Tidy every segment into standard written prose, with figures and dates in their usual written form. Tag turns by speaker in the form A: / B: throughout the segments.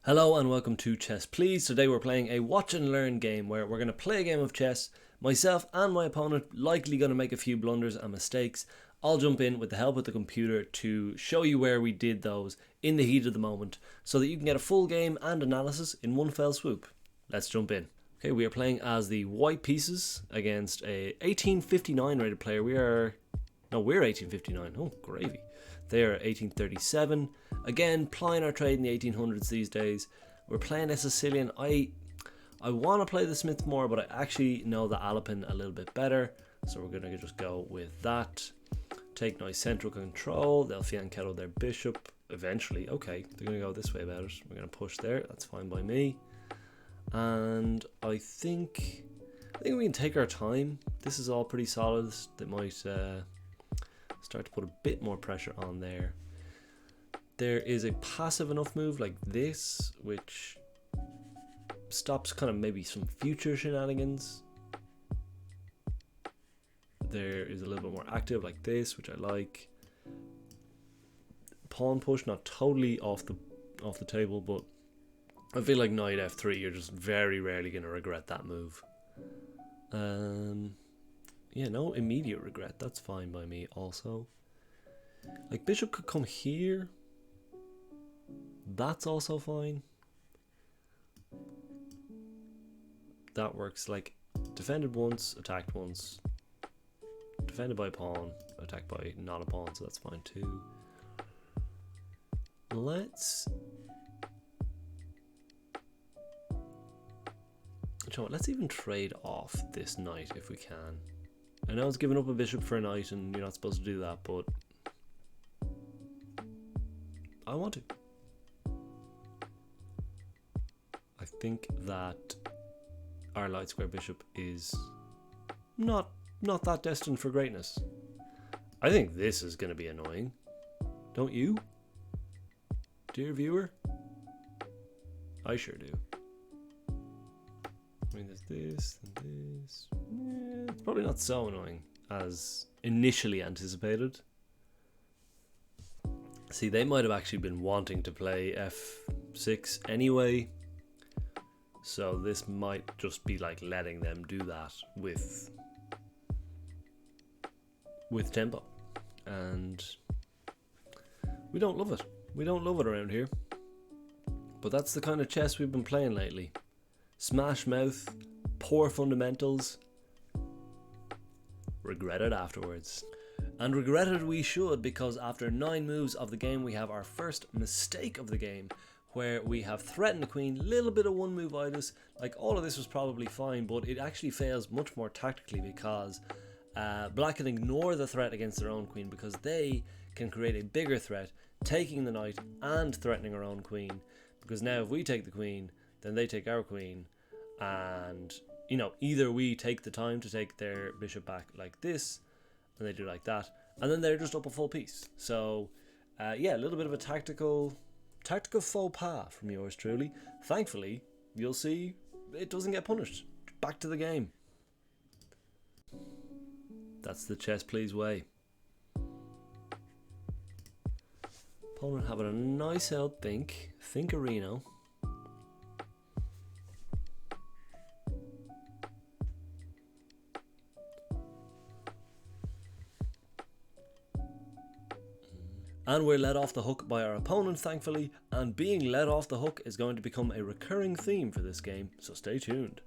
A: Hello and welcome to Chess Please. Today we're playing a watch and learn game where we're going to play a game of chess. Myself and my opponent likely going to make a few blunders and mistakes. I'll jump in with the help of the computer to show you where we did those in the heat of the moment so that you can get a full game and analysis in one fell swoop. Let's jump in. Okay, we are playing as the white pieces against a 1859 rated player. We're 1859. Oh, gravy. They are 1837. Again, plying our trade in the 1800s these days. We're playing a Sicilian. I want to play the Smith more, but I actually know the Alapin a little bit better. So we're going to just go with that. Take nice central control. They'll fianchetto their bishop eventually. Okay, they're going to go this way about it. We're going to push there. That's fine by me. And I think we can take our time. This is all pretty solid. They might start to put a bit more pressure on there. There is a passive enough move like this, which stops kind of maybe some future shenanigans. There is a little bit more active like this, which I like. Pawn push, not totally off the table, but I feel like knight f3, you're just very rarely going to regret that move. Yeah, no immediate regret. That's fine by me also. Like bishop could come here. That's also fine. That works. Like defended once, attacked once. Defended by a pawn, attacked by not a pawn, so that's fine too. Let's even trade off this knight if we can. I know it's giving up a bishop for a knight and you're not supposed to do that, but I want to. I think that our light square bishop is not that destined for greatness. I think this is going to be annoying. Don't you, dear viewer? I sure do. I mean, there's this and this. It's probably not so annoying as initially anticipated. See, they might have actually been wanting to play f6 anyway. So this might just be like letting them do that with tempo. And we don't love it. We don't love it around here. But that's the kind of chess we've been playing lately. Smash mouth, poor fundamentals, regret it afterwards. And regret it we should, because after 9 moves of the game we have our first mistake of the game, where we have threatened the queen, little bit of one move itis. Like all of this was probably fine, but it actually fails much more tactically because black can ignore the threat against their own queen because they can create a bigger threat, taking the knight and threatening our own queen. Because now if we take the queen, then they take our queen, and either we take the time to take their bishop back like this, and they do like that, and then they're just up a full piece. So yeah, a little bit of a tactical faux pas from yours truly. Thankfully, you'll see it doesn't get punished. Back to the game. That's the chess please way. Opponent having a nice old thinkerino. And we're let off the hook by our opponent, thankfully, and being let off the hook is going to become a recurring theme for this game, so stay tuned.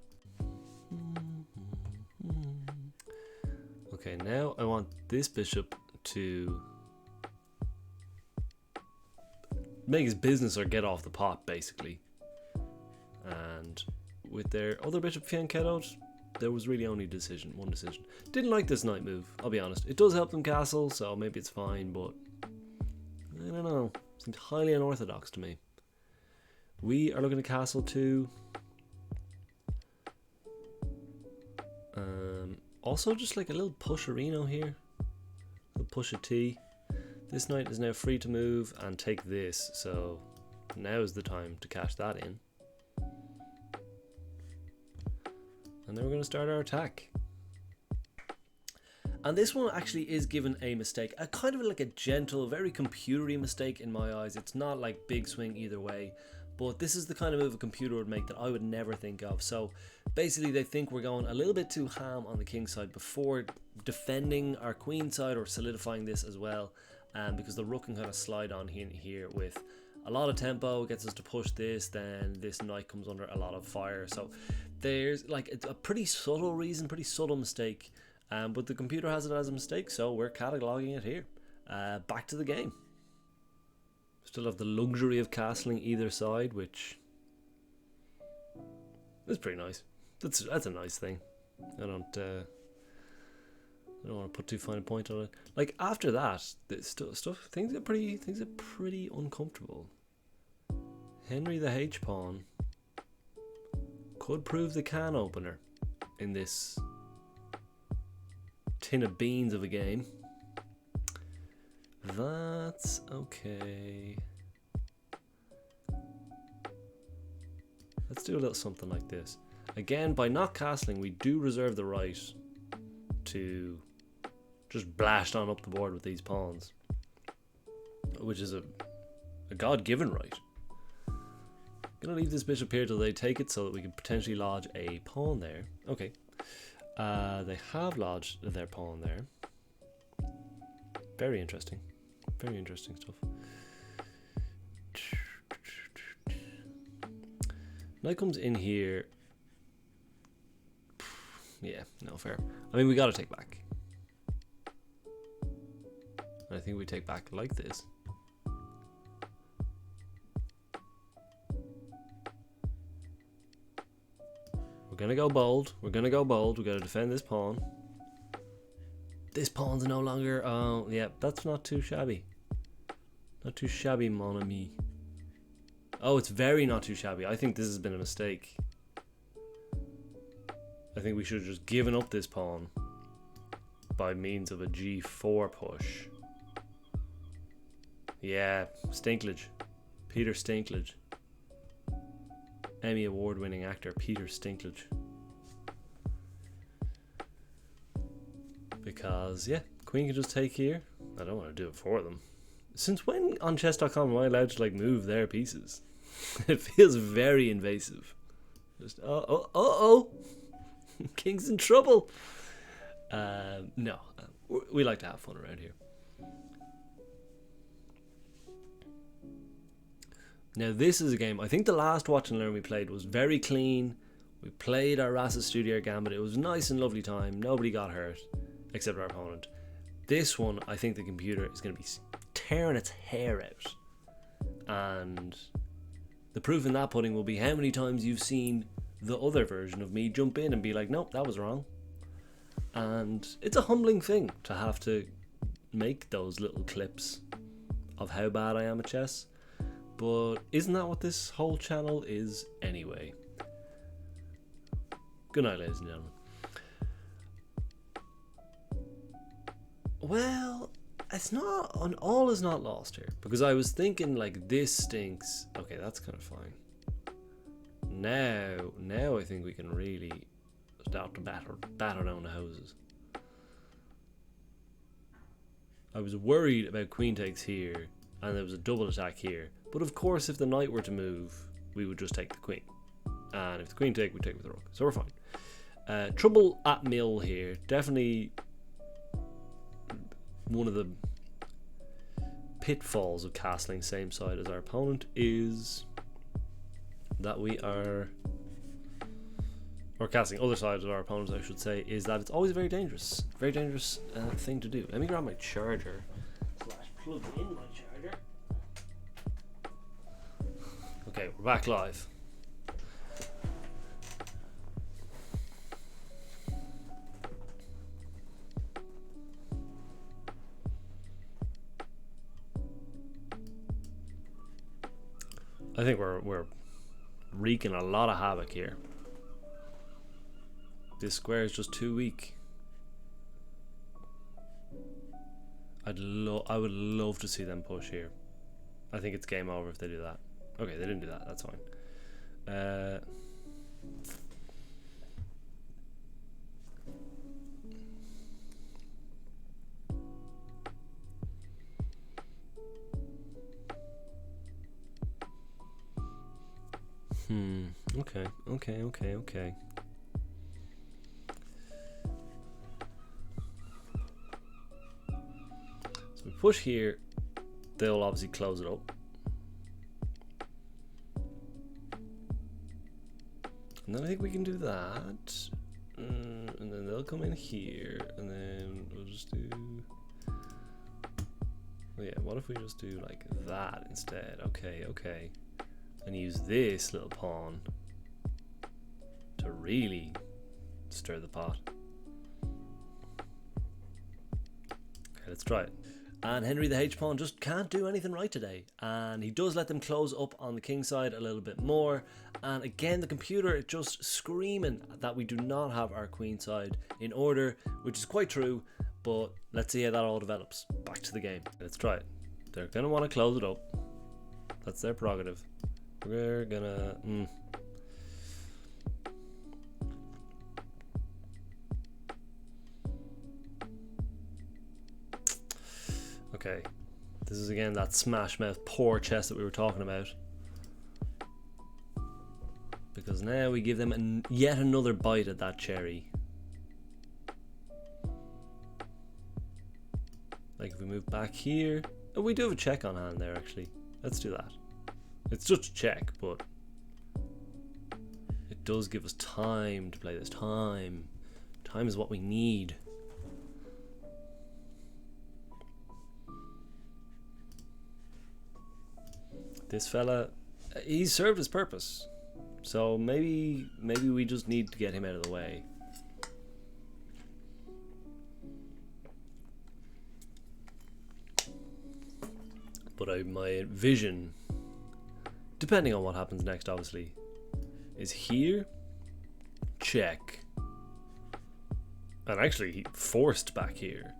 A: Okay, now I want this bishop to make his business or get off the pot, basically. And with their other bishop fianchettoed, there was really only one decision. Didn't like this knight move, I'll be honest. It does help them castle, so maybe it's fine, but I don't know. Seems highly unorthodox to me. We are looking to castle too. Also, just like a little pusherino here. A little push a T. This knight is now free to move and take this, so now is the time to cash that in. And then we're going to start our attack. And this one actually is given a mistake, a kind of like a gentle, very computery mistake in my eyes. It's not like big swing either way, but this is the kind of move a computer would make that I would never think of. So basically they think we're going a little bit too ham on the king side before defending our queen side or solidifying this as well, because the rook can kind of slide on here with a lot of tempo, gets us to push this, then this knight comes under a lot of fire. So there's like it's a pretty subtle reason, pretty subtle mistake, but the computer has it as a mistake, so we're cataloging it here. Back to the game. Still have the luxury of castling either side, which is pretty nice. That's a nice thing. I don't want to put too fine a point on it. Like after that, things are pretty uncomfortable. Henry the H pawn could prove the can opener in this tin of beans of a game. That's okay. Let's do a little something like this. Again, by not castling, we do reserve the right to just blast on up the board with these pawns, which is a God-given right. I'm gonna leave this bishop here till they take it so that we can potentially lodge a pawn there. Okay. They have lodged their pawn there. Very interesting. Very interesting stuff. Knight comes in here. Yeah, no, fair. I mean, we gotta take back. And I think we take back like this. We're gonna go bold. We're gonna go bold. We gotta defend this pawn. This pawn's no longer... Oh, yeah, that's not too shabby. Not too shabby, mon ami. Oh, it's very not too shabby. I think this has been a mistake. I think we should have just given up this pawn by means of a g4 push. Yeah, Stinklage. Peter Stinklage. Emmy award-winning actor Peter Stinklage. Because, yeah, queen can just take here. I don't want to do it for them. Since when on chess.com am I allowed to like move their pieces? It feels very invasive. Just, oh. King's in trouble. No, we like to have fun around here. Now this is a game, I think the last Watch and Learn we played was very clean. We played our Rasa Studio Gambit. It was a nice and lovely time. Nobody got hurt, except our opponent. This one, I think the computer is going to be tearing its hair out. And the proof in that pudding will be how many times you've seen the other version of me jump in and be like, nope, that was wrong. And it's a humbling thing to have to make those little clips of how bad I am at chess. But isn't that what this whole channel is anyway? Good night, ladies and gentlemen. Well, it's not, all is not lost here. Because I was thinking like this stinks. Okay, that's kind of fine. Now I think we can really start to batter down the houses. I was worried about queen takes here, and there was a double attack here. But of course, if the knight were to move, we would just take the queen. And if the queen take, we take with the rook. So we're fine. Trouble at mill here. Definitely one of the pitfalls of castling same side as our opponent is that we are, or casting other sides of our opponents, I should say, is that it's always a very dangerous thing to do. Let me grab my charger / plug in my charger. Okay, we're back live. I think we're wreaking a lot of havoc here. This square is just too weak. I would love to see them push here. I think it's game over if they do that. Okay, they didn't do that. That's fine. Okay. So we push here. They'll obviously close it up. And then I think we can do that. And then they'll come in here. And then we'll just do... Oh yeah, what if we just do like that instead? Okay. And use this little pawn to really stir the pot. Okay, let's try it. And Henry the H pawn just can't do anything right today, and he does let them close up on the king side a little bit more, and again the computer is just screaming that we do not have our queen side in order, which is quite true, but let's see how that all develops. Back to the game. Let's try it. They're gonna want to close it up. That's their prerogative. We're gonna Okay, this is again that smash mouth poor chess that we were talking about, because now we give them yet another bite at that cherry. Like if we move back here, oh, we do have a check on hand there actually. Let's do that. It's just a check, but it does give us time to play this. Time is what we need. This fella, he's served his purpose, so maybe we just need to get him out of the way. But my vision, depending on what happens next obviously, is here, check, and actually he forced back here.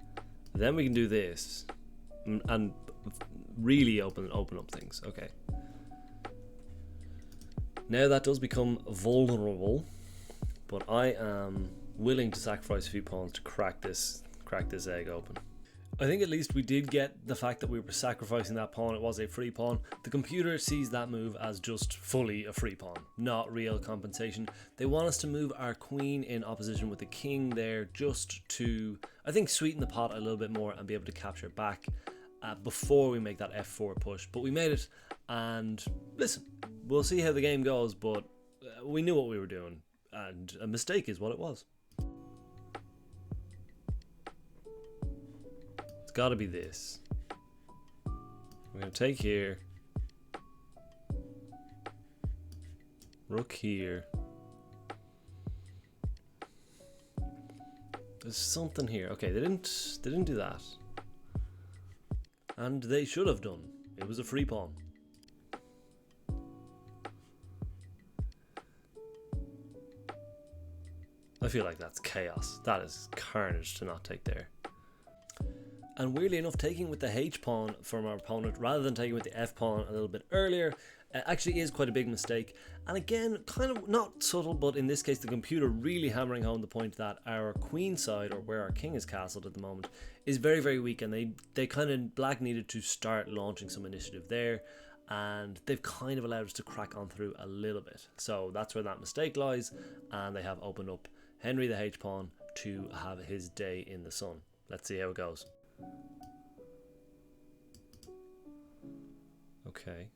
A: Then we can do this and really open up things. Okay, now that does become vulnerable, but I am willing to sacrifice a few pawns to crack this egg open. I think at least we did get the fact that we were sacrificing that pawn. It was a free pawn. The computer sees that move as just fully a free pawn, not real compensation. They want us to move our queen in opposition with the king there, just to, I think, sweeten the pot a little bit more and be able to capture it back before we make that f4 push. But we made it, and listen, we'll see how the game goes, but we knew what we were doing, and a mistake is what it was. It's got to be this. We're going to take here, rook here. There's something here. Okay, they didn't do that, and they should have done. It was a free pawn. I feel like that's chaos. That is carnage to not take there. And weirdly enough, taking with the H pawn from our opponent rather than taking with the F pawn a little bit earlier actually is quite a big mistake. And again, kind of not subtle, but in this case the computer really hammering home the point that our queen side, or where our king is castled at the moment, is very, very weak, and they kind of, black needed to start launching some initiative there, and they've kind of allowed us to crack on through a little bit. So that's where that mistake lies, and they have opened up Henry the H pawn to have his day in the sun. Let's see how it goes. Okay.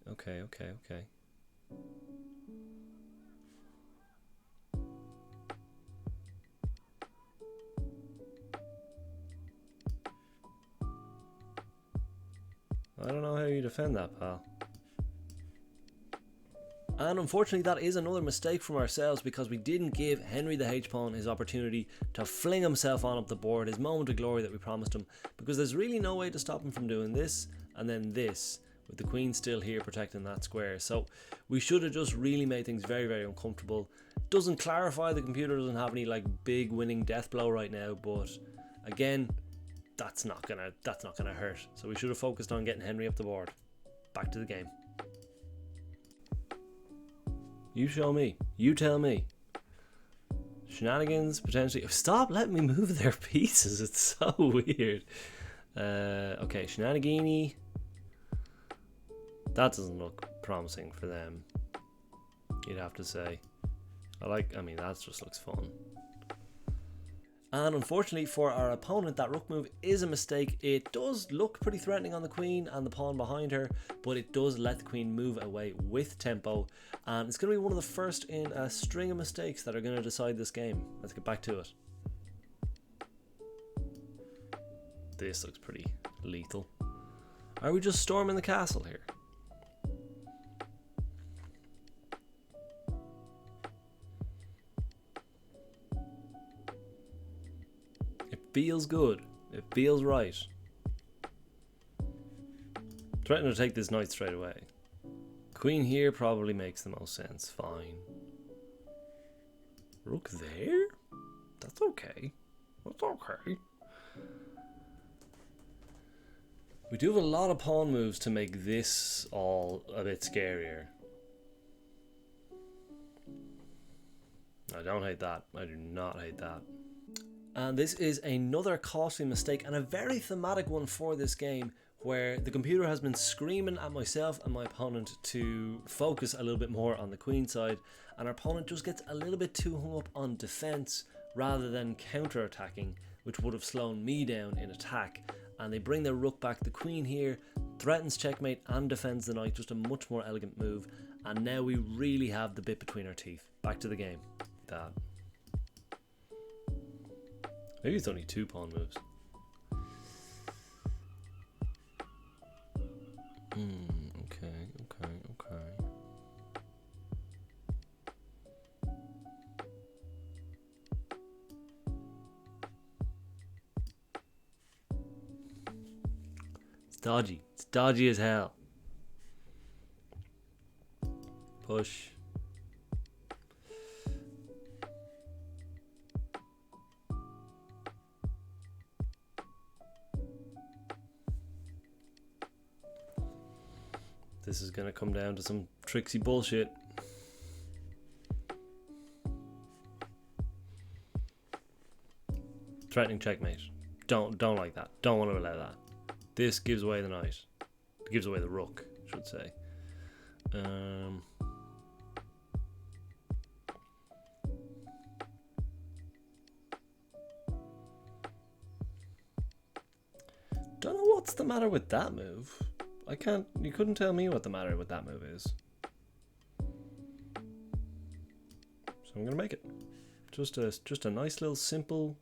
A: I don't know how you defend that, pal. And unfortunately that is another mistake from ourselves, because we didn't give Henry the H pawn his opportunity to fling himself on up the board, his moment of glory that we promised him, because there's really no way to stop him from doing this and then this, with the queen still here protecting that square. So we should have just really made things very, very uncomfortable. Doesn't clarify the computer doesn't have any like big winning death blow right now, but again, that's not gonna hurt. So we should have focused on getting Henry up the board. Back to the game. You show me. You tell me. Shenanigans, potentially. Stop letting me move their pieces. It's so weird. Okay, shenanigans. That doesn't look promising for them. you'd have to say. I mean, that just looks fun. And unfortunately for our opponent, that rook move is a mistake. It does look pretty threatening on the queen and the pawn behind her, but it does let the queen move away with tempo. And it's going to be one of the first in a string of mistakes that are going to decide this game. Let's get back to it. This looks pretty lethal. Are we just storming the castle here? It feels good. It feels right. Threatening to take this knight straight away. Queen here probably makes the most sense. Fine. Rook there? That's okay. That's okay. We do have a lot of pawn moves to make this all a bit scarier. I don't hate that. I do not hate that. And this is another costly mistake and a very thematic one for this game, where the computer has been screaming at myself and my opponent to focus a little bit more on the queen side, and our opponent just gets a little bit too hung up on defense rather than counter-attacking, which would have slowed me down in attack. And they bring their rook back. The queen here threatens checkmate and defends the knight, just a much more elegant move. And now we really have the bit between our teeth. Back to the game. That. Maybe it's only 2 pawn moves. Okay. It's dodgy. It's dodgy as hell. Push. This is going to come down to some tricksy bullshit. Threatening checkmate. Don't like that. Don't want to allow that. This gives away the knight. It gives away the rook, I should say. Don't know what's the matter with that move. You couldn't tell me what the matter with that move is. So I'm gonna make it. Just a nice little simple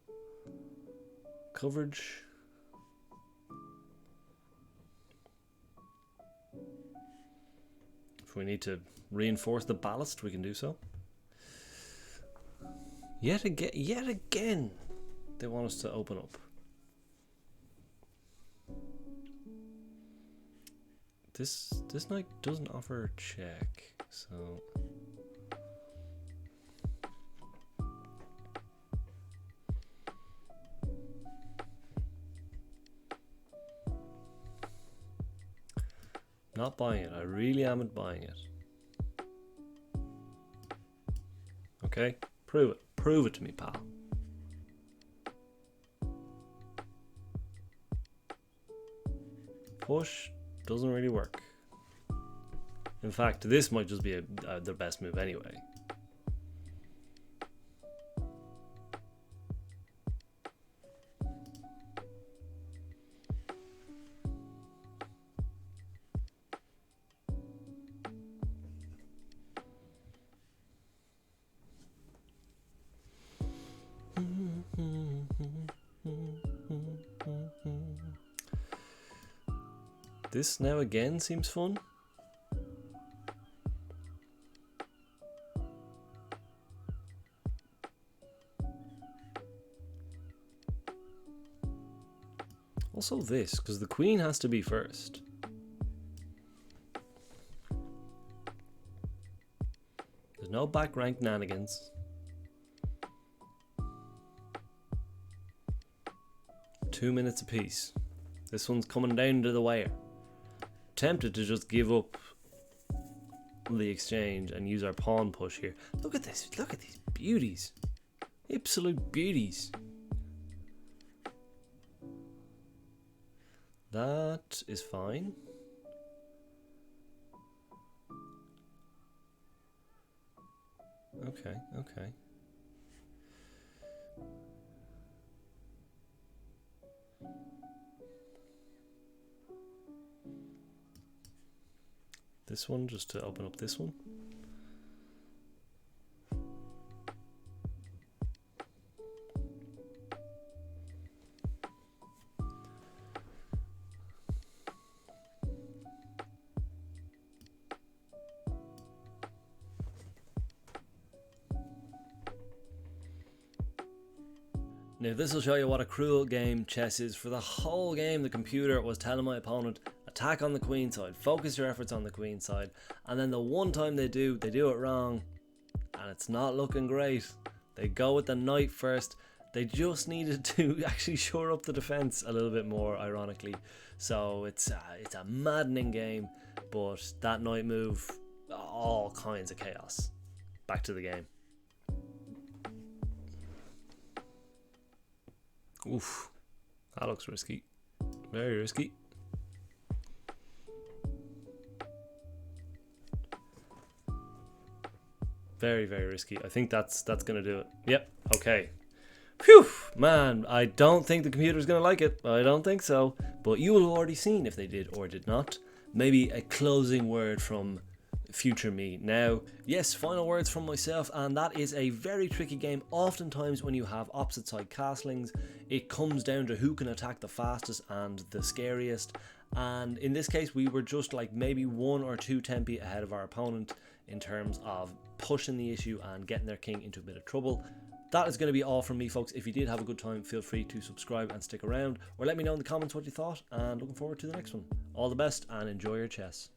A: coverage. If we need to reinforce the ballast, we can do so. Yet again, they want us to open up. This knight doesn't offer a check, so not buying it. I really amn't buying it. Okay, prove it. Prove it to me, pal. Push doesn't really work. In fact, this might just be the best move anyway. This now again seems fun. Also this, because the queen has to be first. There's no back rank nanigans. Two minutes apiece. This one's coming down to the wire. Tempted to just give up the exchange and use our pawn push here. Look at this. Look at these beauties. Absolute beauties. That is fine. Okay, okay. This one, just to open up this one. Now this will show you what a cruel game chess is. For the whole game, the computer was telling my opponent, attack on the queen side, focus your efforts on the queen side, and then the one time they do it wrong, and it's not looking great. They go with the knight first. They just needed to actually shore up the defense a little bit more, ironically. So it's a maddening game, but that knight move, all kinds of chaos. Back to the game. Oof, that looks risky. Very risky. Very, very risky. I think that's gonna do it. Yep, okay. Phew, man, I don't think the computer's gonna like it. I don't think so. But you will have already seen if they did or did not. Maybe a closing word from future me. Now, yes, final words from myself, and that is a very tricky game. Oftentimes when you have opposite side castlings, it comes down to who can attack the fastest and the scariest, and in this case we were just like maybe 1 or 2 tempi ahead of our opponent in terms of pushing the issue and getting their king into a bit of trouble. That is going to be all from me, folks. If you did have a good time, feel free to subscribe and stick around, or let me know in the comments what you thought, and looking forward to the next one. All the best and enjoy your chess.